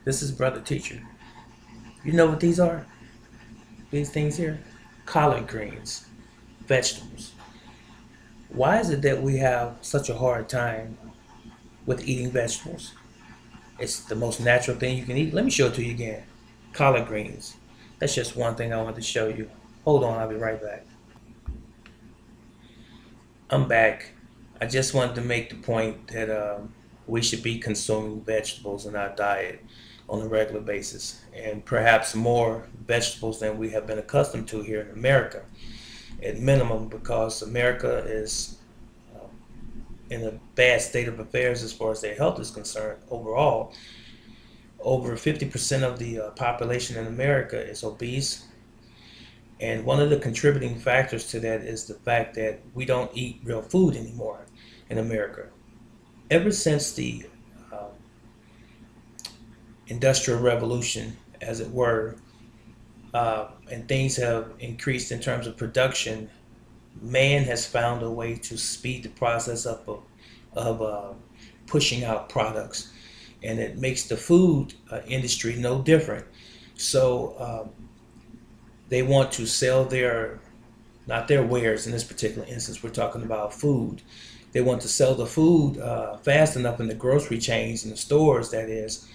This is Brother Teacher. You know what these are? These things here? Collard greens, vegetables. Why is it that we have such a hard time with eating vegetables? It's the most natural thing you can eat. Let me show it to you again. Collard greens. That's just one thing I wanted to show you. Hold on, I'll be right back. I'm back. I just wanted to make the point that we should be consuming vegetables in our diet on a regular basis, and perhaps more vegetables than we have been accustomed to here in America, at minimum, because America is in a bad state of affairs as far as their health is concerned overall. Over 50% of the population in America is obese, and one of the contributing factors to that is the fact that we don't eat real food anymore in America. Ever since the uh, Industrial Revolution, as it were, and things have increased in terms of production, man has found a way to speed the process up of pushing out products, and it makes the food industry no different. So they want to sell their, not their wares in this particular instance, we're talking about food. They want to sell the food fast enough in the grocery chains and the stores, that is,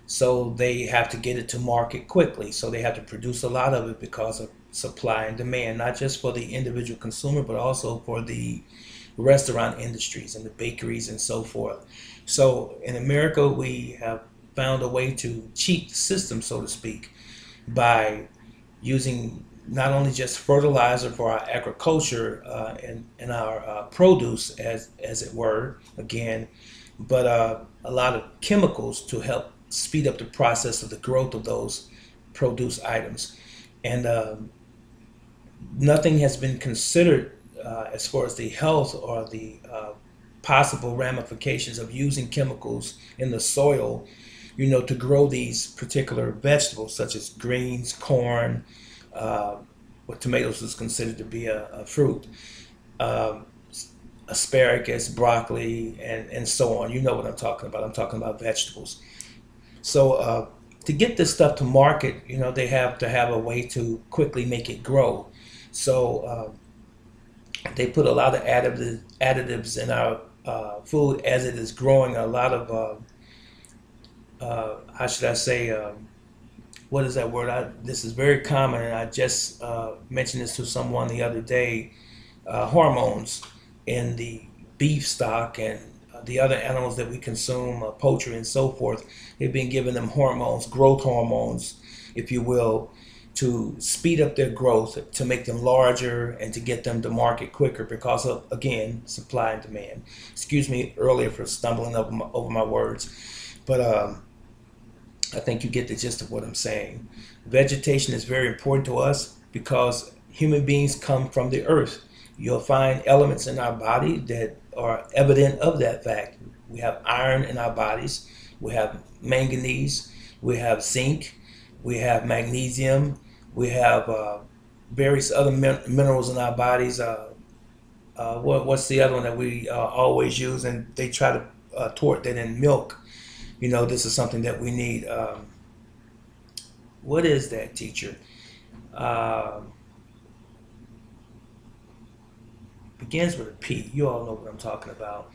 so they have to get it to market quickly. So they have to produce a lot of it because of supply and demand, not just for the individual consumer, but also for the restaurant industries and the bakeries and so forth. So in America, we have found a way to cheat the system, so to speak, by using not only just fertilizer for our agriculture and our produce, as it were, again, but a lot of chemicals to help speed up the process of the growth of those produce items. And nothing has been considered as far as the health or the possible ramifications of using chemicals in the soil, to grow these particular vegetables, such as greens, corn, what tomatoes is considered to be a fruit, um, asparagus, broccoli, and so on. You know what I'm talking about. I'm talking about vegetables. So to get this stuff to market, they have to have a way to quickly make it grow. So they put a lot of additives in our food as it is growing. A lot of how should I say? What is that word? This is very common, and I just mentioned this to someone the other day. Hormones in the beef stock and the other animals that we consume, poultry and so forth. They've been giving them hormones, growth hormones, if you will, to speed up their growth, to make them larger, and to get them to market quicker because of, again, supply and demand. Excuse me earlier for stumbling over my words, but I think you get the gist of what I'm saying. Vegetation is very important to us because human beings come from the earth. You'll find elements in our body that are evident of that fact. We have iron in our bodies, we have manganese, we have zinc, we have magnesium, we have various other minerals in our bodies. What's the other one that we always use? And they try to tort that in milk. This is something that we need. What is that, teacher? Uh, Begins with a P. You all know what I'm talking about.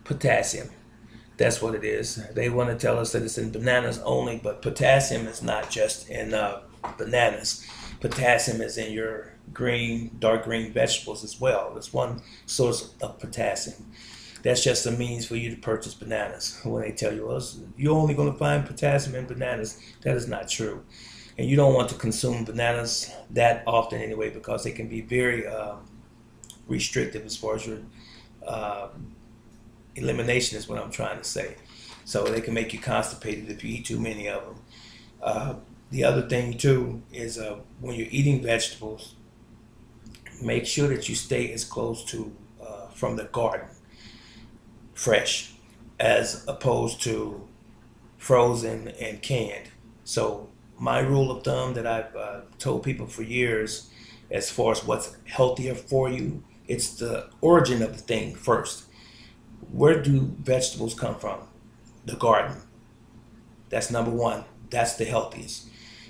Potassium. That's what it is. They want to tell us that it's in bananas only, but potassium is not just in bananas. Potassium is in your green, dark green vegetables as well. That's one source of potassium. That's just a means for you to purchase bananas. When they tell you, well, you're only going to find potassium in bananas, that is not true. And you don't want to consume bananas that often anyway because they can be very restrictive as far as your uh, elimination is what I'm trying to say. So they can make you constipated if you eat too many of them. Uh, the other thing too is when you're eating vegetables, make sure that you stay as close to from the garden, fresh, as opposed to frozen and canned. So my rule of thumb that I've told people for years, as far as what's healthier for you, it's the origin of the thing first. Where do vegetables come from? The garden. That's number one. That's the healthiest.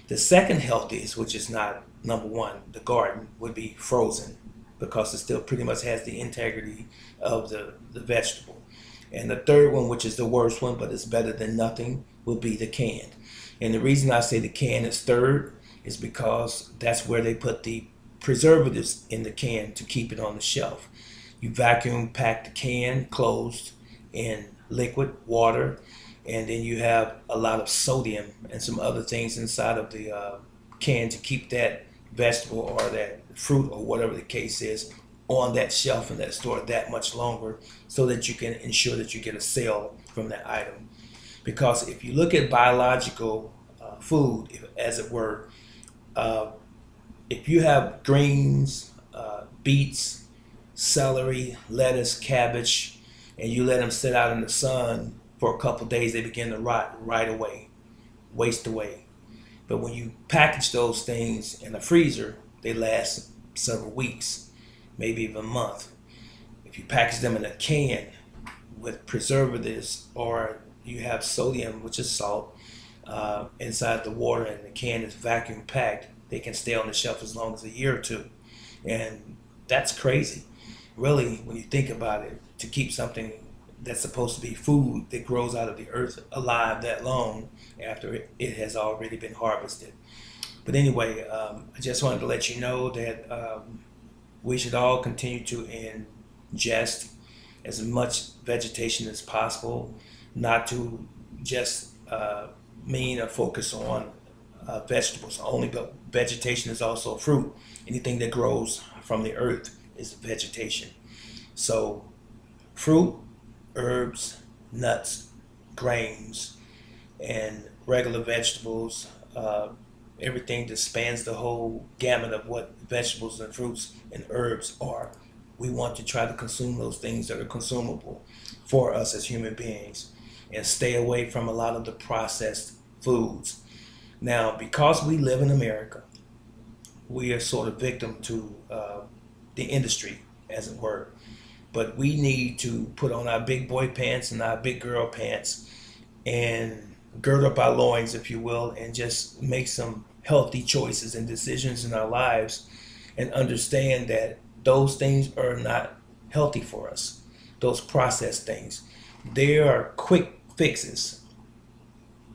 The second healthiest, which is not number one, the garden, would be frozen because it still pretty much has the integrity of the vegetable. And the third one, which is the worst one, but it's better than nothing, would be the canned. And the reason I say the can is third is because that's where they put the preservatives in the can to keep it on the shelf. You vacuum pack the can closed in liquid water, and then you have a lot of sodium and some other things inside of the can to keep that vegetable or that fruit or whatever the case is on that shelf in that store that much longer, so that you can ensure that you get a sale from that item. Because if you look at biological food, as it were, uh, if you have greens, beets, celery, lettuce, cabbage, and you let them sit out in the sun for a couple of days, they begin to rot right away, waste away. But when you package those things in a freezer, they last several weeks, maybe even a month. If you package them in a can with preservatives, or you have sodium, which is salt, inside the water, and the can is vacuum packed, they can stay on the shelf as long as a year or two. And that's crazy, really, when you think about it, to keep something that's supposed to be food that grows out of the earth alive that long after it has already been harvested. But anyway, I just wanted to let you know that we should all continue to ingest as much vegetation as possible, not to just mean or focus on vegetables only, but vegetation is also fruit. Anything that grows from the earth is vegetation. So fruit, herbs, nuts, grains, and regular vegetables, everything that spans the whole gamut of what vegetables and fruits and herbs are. We want to try to consume those things that are consumable for us as human beings, and stay away from a lot of the processed foods. Now, because we live in America, we are sort of victim to the industry, as it were. But we need to put on our big boy pants and our big girl pants and gird up our loins, if you will, and just make some healthy choices and decisions in our lives, and understand that those things are not healthy for us. Those processed things, they are quick fixes.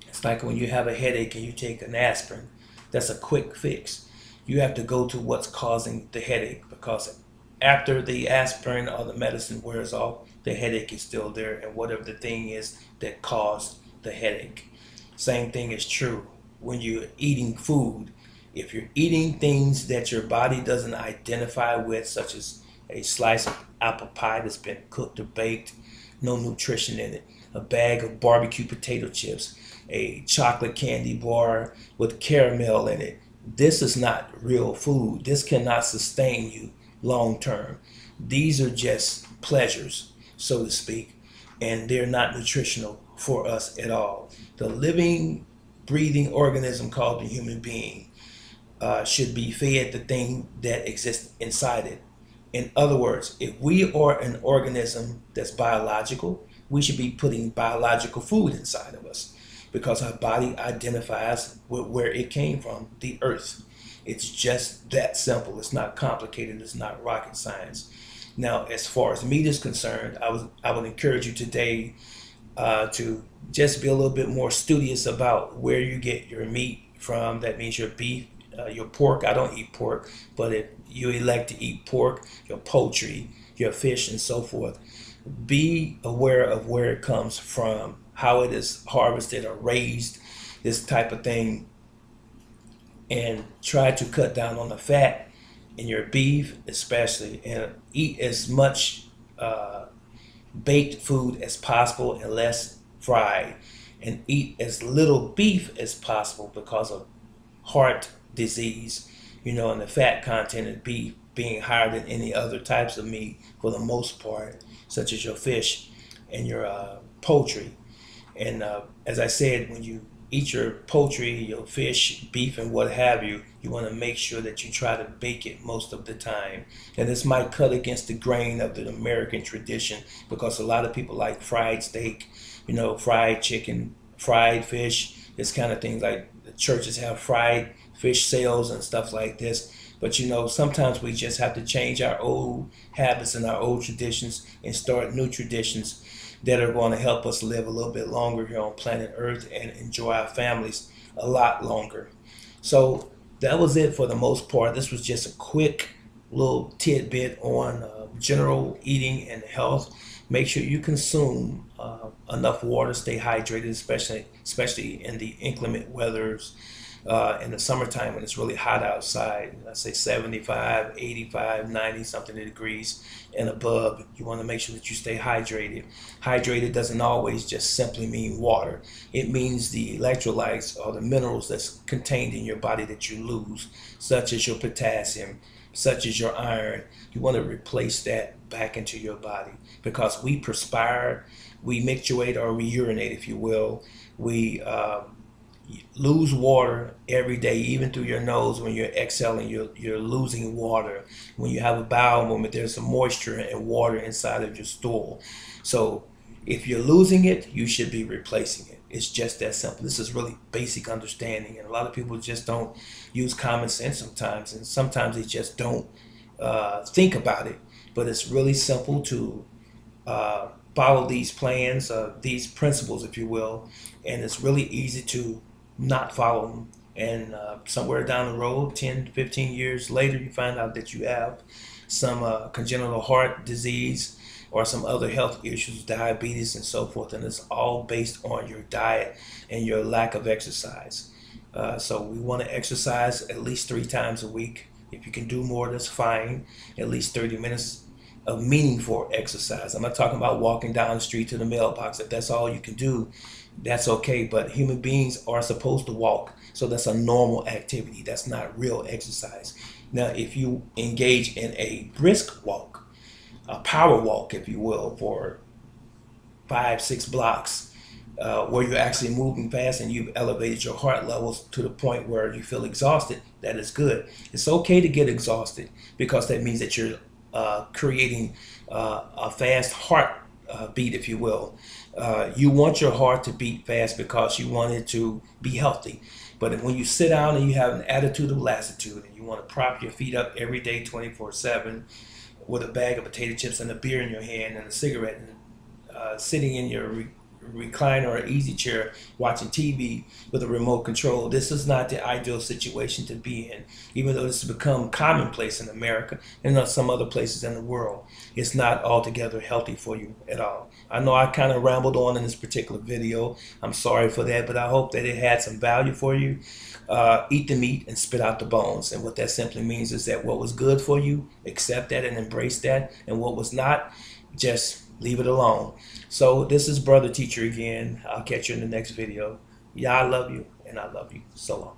It's like when you have a headache and you take an aspirin. That's a quick fix. You have to go to what's causing the headache, because after the aspirin or the medicine wears off, the headache is still there, and whatever the thing is that caused the headache. Same thing is true when you're eating food. If you're eating things that your body doesn't identify with, such as a slice of apple pie that's been cooked or baked, no nutrition in it, a bag of barbecue potato chips, a chocolate candy bar with caramel in it, this is not real food. This cannot sustain you long term. These are just pleasures, so to speak, and they're not nutritional for us at all. The living, breathing organism called the human being should be fed the thing that exists inside it. In other words, if we are an organism that's biological, we should be putting biological food inside of us, because our body identifies with where it came from, the earth. It's just that simple. It's not complicated. It's not rocket science. Now, as far as meat is concerned, I would encourage you today to just be a little bit more studious about where you get your meat from. That means your beef, your pork. I don't eat pork, but if you elect to eat pork, your poultry, your fish, and so forth, be aware of where it comes from, how it is harvested or raised, this type of thing, and try to cut down on the fat in your beef especially, and eat as much baked food as possible and less fried, and eat as little beef as possible because of heart disease, and the fat content of beef being higher than any other types of meat for the most part, such as your fish and your poultry. And as I said, when you eat your poultry, your fish, beef, and what have you, you want to make sure that you try to bake it most of the time. And this might cut against the grain of the American tradition, because a lot of people like fried steak, fried chicken, fried fish. It's kind of things like the churches have fried fish sales and stuff like this. But you know, sometimes we just have to change our old habits and our old traditions and start new traditions that are going to help us live a little bit longer here on planet Earth and enjoy our families a lot longer. So that was it for the most part. This was just a quick little tidbit on general eating and health. Make sure you consume enough water, stay hydrated, especially in the inclement weathers. In the summertime when it's really hot outside, I say 75, 85, 90 something degrees and above, you want to make sure that you stay hydrated. Hydrated doesn't always just simply mean water. It means the electrolytes or the minerals that's contained in your body that you lose, such as your potassium, such as your iron. You want to replace that back into your body because we perspire, we mictuate, or we urinate, if you will. We lose water every day, even through your nose. When you're exhaling, you're losing water. When you have a bowel movement, there's some moisture and water inside of your stool. So if you're losing it, you should be replacing it. It's just that simple. This is really basic understanding, and a lot of people just don't use common sense sometimes, and sometimes they just don't think about it. But it's really simple to follow these plans, these principles, if you will, and it's really easy to not follow them. And somewhere down the road, 10, 15 years later, you find out that you have some congenital heart disease or some other health issues, diabetes and so forth. And it's all based on your diet and your lack of exercise. So we want to exercise at least 3 times a week. If you can do more, that's fine. At least 30 minutes of meaningful exercise. I'm not talking about walking down the street to the mailbox. If that's all you can do, that's okay. But human beings are supposed to walk. So that's a normal activity. That's not real exercise. Now, if you engage in a brisk walk, a power walk, if you will, for 5, 6 blocks, where you're actually moving fast and you've elevated your heart levels to the point where you feel exhausted, that is good. It's okay to get exhausted because that means that you're creating a fast heart beat, if you will. You want your heart to beat fast because you want it to be healthy. But when you sit down and you have an attitude of lassitude and you want to prop your feet up every day 24/7 with a bag of potato chips and a beer in your hand and a cigarette and sitting in your recliner or easy chair watching TV with a remote control, this is not the ideal situation to be in. Even though this has become commonplace in America and in some other places in the world, it's not altogether healthy for you at all. I know I kind of rambled on in this particular video. I'm sorry for that, but I hope that it had some value for you. Eat the meat and spit out the bones. And what that simply means is that what was good for you, accept that and embrace that. And what was not, just leave it alone. So this is Brother Teacher again. I'll catch you in the next video. Yeah, I love you, and I love you. So long.